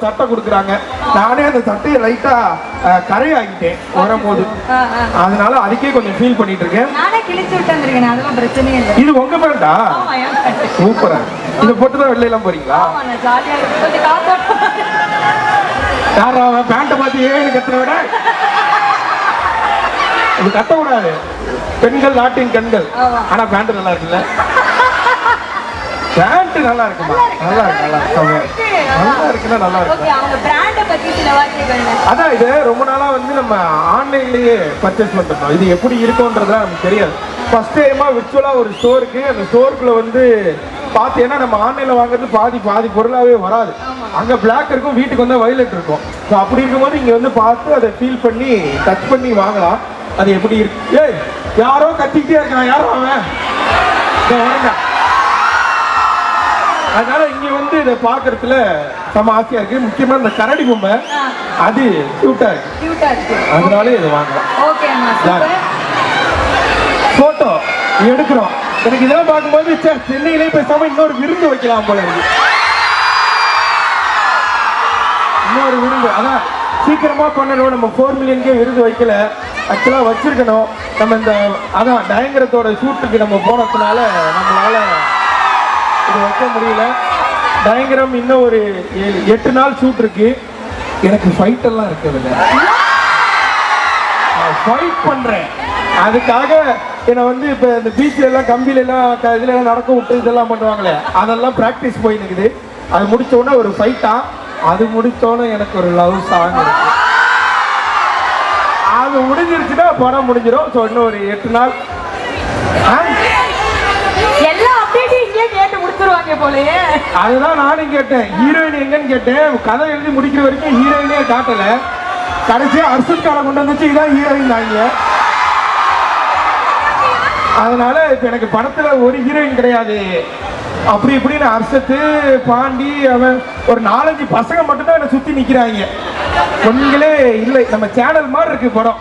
சட்டை கொடுக்குறாங்க. நானே அந்த சட்டையை லைட்டா கரையாகிட்டேன் வரும்போது, அதனால அதுக்கே கொஞ்சம் ஃபீல் பண்ணிட்டு இருக்கேன். நானே கிழிச்சு விட்டு வந்திருக்கேன், அதெல்லாம் பிரச்சனையே இல்லை. இது உங்க பேண்டா? சூப்பரா. இதை போட்டுதான் வெளியெல்லாம் போறீங்களா? யாரா பேண்ட பார்த்து ஏன்னு கத்துற விட இது கத்த கூடாது. பெண்கள் நாட்டின் கண்கள். ஆனா பேண்ட் நல்லா இருக்குல்ல? பேண்ட் நல்லா இருக்குமா? நல்லா இருக்கு, நல்லா இருக்கு, நல்லா இருக்குன்னா நல்லா இருக்கு. அதான் இது ரொம்ப நாளா வந்து நம்ம ஆன்லைன்லயே பர்ச்சேஸ் பண்ணிருந்தோம். இது எப்படி இருக்கும்ன்றதுலாம் நமக்கு தெரியாது. ஃபர்ஸ்ட் டைமா விர்ச்சுவலா ஒரு ஸ்டோருக்கு, அந்த ஸ்டோருக்குள்ள வந்து பார்த்தீங்கன்னா நம்ம ஆன்லைன்ல வாங்குறது பாதி பொருளாவே வராது. அங்க பிளாக் இருக்கும், வீட்டுக்கு வந்து வயலட் இருக்கும். ஸோ அப்படி இருக்கும்போது இங்க வந்து பார்த்து அதை ஃபீல் பண்ணி டச் பண்ணி வாங்கலாம். அது எப்படி இருக்கு? ஏய், யாரோ கத்திக்கிட்டே இருக்கான், யாரோ அவன். அதனால இங்க வந்து இதை பாக்குறதுல செம ஆசையா இருக்கு. முக்கியமா இந்த கரடி பொம்மை அது கியூட்டா இருக்கு, அதனால இதை வாங்கலாம். போட்டோ எடுக்கிறோம். எனக்கு இதெல்லாம் பார்க்கும்போது சென்னையிலே பேசாம இன்னொரு விருந்து வைக்கலாம் போல இருக்கு. இன்னொரு விருந்து அதான் சீக்கிரமா பண்ணணும். நம்ம 4 மில்லியனுக்கே விருது வைக்கல, ஆக்சுவலா வச்சிருக்கணும். நம்ம இந்த அதான் டயங்கரத்தோட ஷூட்டுக்கு நம்ம போனதுனால நம்மளால இது வைக்க முடியல. டயங்கரம் இன்னும் ஒரு 8 நாள் ஷூட் இருக்கு. எனக்கு ஃபைட் எல்லாம் இருக்குதுல்ல, ஃபைட் பண்றேன். அதுக்காக என்னை வந்து இப்போ இந்த பீச்சில் எல்லாம் கம்பியில எல்லாம் இதுல எல்லாம் நடக்க விட்டு இதெல்லாம் பண்ணுவாங்களே, அதெல்லாம் ப்ராக்டிஸ் போய் நிற்குது. அது முடிச்சோடனே ஒரு ஃபைட்டா, அது முடிச்சோடனே எனக்கு ஒரு லவ் சாங் இருக்கு. அது முடிஞ்சிருச்சுன்னா படம் முடிஞ்சிடும். ஸோ இன்னும் ஒரு 8 நாள் அதுதான் நானும் கேட்டேன். ஹீரோயின் எங்கன்னு கேட்டேன். கதை எழுதி முடிக்கிற வரைக்கும் ஹீரோயினே காட்டல. கடைசியா அர்ஷத் காலை கொண்டு வந்துச்சு, இதான் ஹீரோயின் தாங்க. அதனால இப்ப எனக்கு படத்துல ஒரு ஹீரோயின் கிடையாது. அப்படி இப்படின்னு அர்ஷத்து பாண்டி அவன் ஒரு 4-5 பசங்க மட்டும்தான் என்னை சுத்தி நிக்கிறாங்க. ஒண்ணுங்களே இல்லை. நம்ம சேனல் மாதிரி இருக்கு படம்.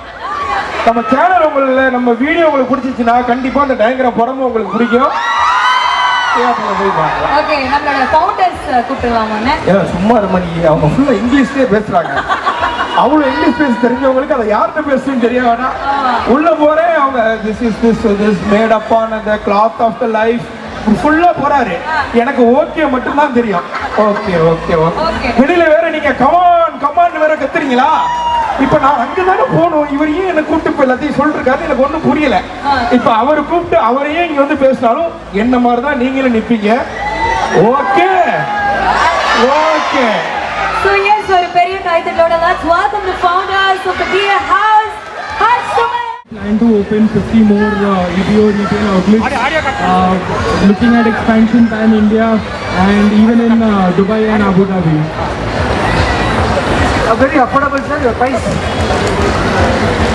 நம்ம சேனல் உங்களுக்கு, நம்ம வீடியோ உங்களுக்கு பிடிச்சிச்சுன்னா கண்டிப்பா அந்த டயங்கரம் படமும் உங்களுக்கு பிடிக்கும். சும்மா மணி அவங்க ஃபுல்லா இங்கிலீஷ்லயே பேசுறாங்க. அவ்வளவு இங்கிலீஷ் பேச தெரிஞ்சவங்களுக்கு அதை யார்கிட்ட பேசணும்னு தெரிய வேணாம். உள்ள போறேன் அவங்க this made up on the cloth of the life ஃபுல்லா போறாரு. எனக்கு ஓகே மட்டும் தான் தெரியும். Okay okay okay. வெளியில வேற நீங்க கமான் கமான் வேற கத்துறீங்களா? இப்ப நான் அங்கதானே போகணும். இவர் ஏன் என்ன கூப்பிட்டு இப்ப எல்லாத்தையும் சொல்லிருக்காரு, எனக்கு ஒண்ணும் புரியல. இப்ப அவரு கூப்பிட்டு அவரையே இங்க வந்து பேசினாலும் என்ன மாதிரிதான் நீங்களும் நிப்பீங்க. Okay okay. So yes, ஒரு பெரிய கைத்தட்டலோட let's welcome the founders of the Beer House. Plan to open 50 more EBO retail outlets, looking at expansion pan India and even in Dubai and Abu Dhabi. A very affordable, sir, your price.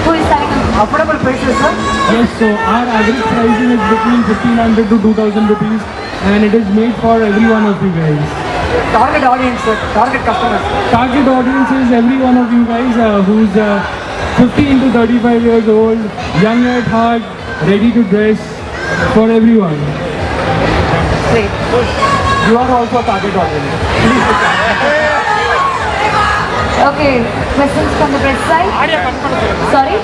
Who is selling affordable prices, sir? Yes, so our average pricing is between 1500 to 2000 rupees and it is made for every one of you guys. Target audience, sir, target customers. Target audience is every one of you guys who's 15 to 35 years old, young at heart, ready to dress, for everyone. Great. You are also a target audience. Okay, questions from the press side? Sorry?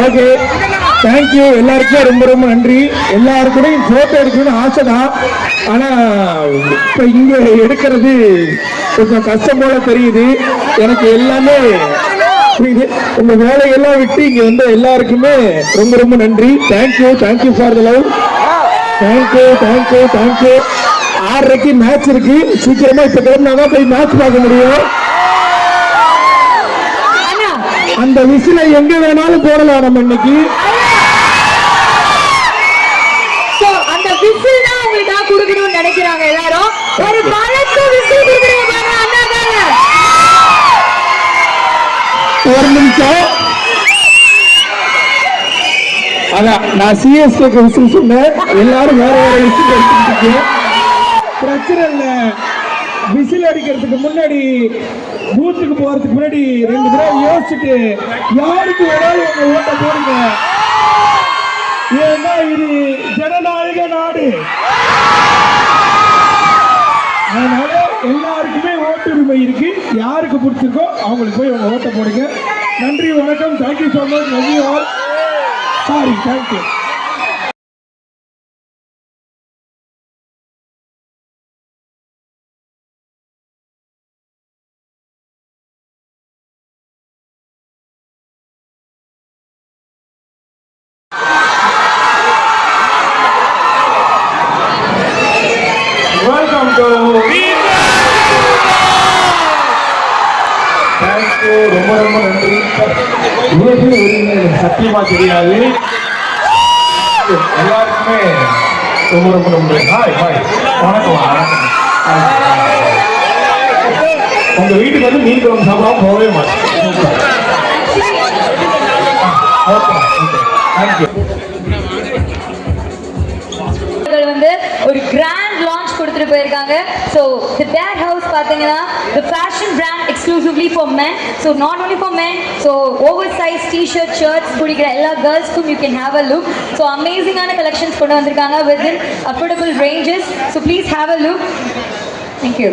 Okay, thank you. எல்லாருக்கும் ரொம்ப ரொம்ப நன்றி. எல்லாருக்கூடையும் photo எடுக்கணும்னு ஆசை தான். ஆனா இப்ப இங்க எடுக்கிறது கொஞ்சம் கஷ்டம் போல தெரியுது எனக்கு. எல்லாமே புரியுது. உங்க வேலையெல்லாம் விட்டு இங்க வந்து எல்லாருக்குமே ரொம்ப ரொம்ப நன்றி. Thank you, thank you for the love. Thank you thank you thank you. 6:30 match இருக்கு. சீக்கிரமா இப்ப கிளம்பினாதான் போய் மேட்ச் பார்க்க முடியும். அந்த விசிலை எங்க வேணாலும் போடலாம் நம்ம இன்னைக்கு. So, அந்த விசில் தான் உங்களுக்கு கொடுக்கணும்னு நினைக்கிறாங்க எல்லாரும். ஒரு பலத்த விசில் கொடுக்குறீங்க பாருங்க அண்ணாக்காக. ஒரு நிமிஷம். அதான் நான் சிஎஸ்கே விசில் சொன்னேன், எல்லாரும் வேற வேற விசில் அடிச்சிருக்கீங்க. பிரச்சனை இல்ல. விசில் அடிக்கிறதுக்கு முன்னாடி பூத்துக்கு போறதுக்கு முன்னாடி 2 தடவை யோசிச்சுட்டு யாருக்கு வேணாலும் உங்க ஓட்ட போடுங்க. ஏன்னா இது ஜனநாயக நாடு. அதனால எல்லாருக்குமே ஓட்டுரிமை இருக்கு. யாருக்கு பிடிச்சிருக்கோ அவங்களுக்கு போய் உங்க ஓட்ட போடுங்க. நன்றி, வணக்கம். Thank you so much. Love you all. Sorry, thank you. Welcome to thank you. ரொம்ப ரொம்ப நன்றி. இவ்வளவு வருவீங்க சத்தியமா தெரியாது. எல்லாருக்குமே ரொம்ப ரொம்ப நன்றி. ஹாய் ஹாய், வணக்கம் வணக்கம். உங்க வீட்டுக்கு வந்து மீன் குழம்பு சாப்பிடாம போகவே மாட்டேன். Okay okay, thank you. வந்து ஒரு கிராண்ட் லான்ச் கொடுத்துட்டு போயிருக்காங்க. ஸோ தி டேட் ஹவுஸ் பார்த்தீங்கன்னா the fashion brand exclusively for men. So not only for men, so over size T shirt shirts பிடிக்கிற எல்லா கேர்ள்ஸ்க்கும் you can have a look. So அமேசிங்கான collections கொண்டு வந்திருக்காங்க with in affordable ranges. So please have a look. Thank you.